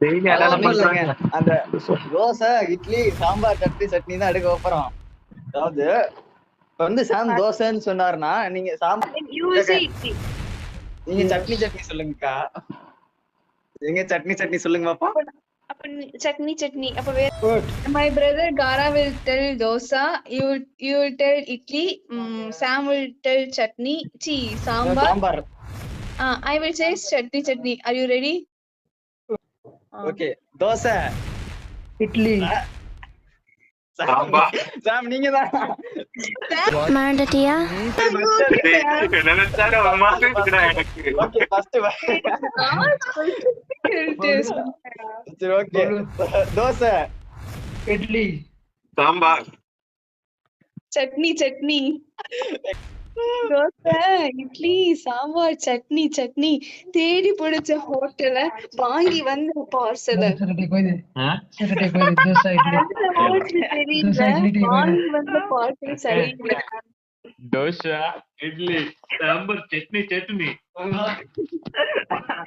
Daily அது அதான் ஒண்ணும் இல்லைங்க. பண்றாங்க. அந்த தோசை, இட்லி, சாம்பார், சட்னி தான் எடுக்க அப்புறம். அதாவது இப்ப வந்து சாம் தோசைன்னு சொன்னாருன்னா நீங்க நீங்க சட்னி சொல்லுங்கக்கா. எங்க சட்னி சொல்லுங்க பாப்பா. Chutney. My brother Gara will tell dosa. You will tell idli. Sam will tell chutney. Sambar. Sambar. I will say chutney. Are you ready? Okay. Dosa, idli, sambar. Sam நீங்க தான். மறந்துட்டியா? நினைச்சாரு ஒரு மாதிரி இருக்குடா எனக்கு. ஓகே ஃபர்ஸ்ட் சரி ஓகே. தோசை, இட்லி, சாம்பார். Chutney. தோசை, இட்லி, சாம்பார், சட்னி. தேடி பிடிச்ச ஹோட்டல வாங்கி வந்த பார்சல். சட்டை கோயிது தோசை இட்லி தெரியல வாங்கி வந்த பார்சல் சரியில்லை. தோசை, இட்லி, சாம்பார், சட்னி.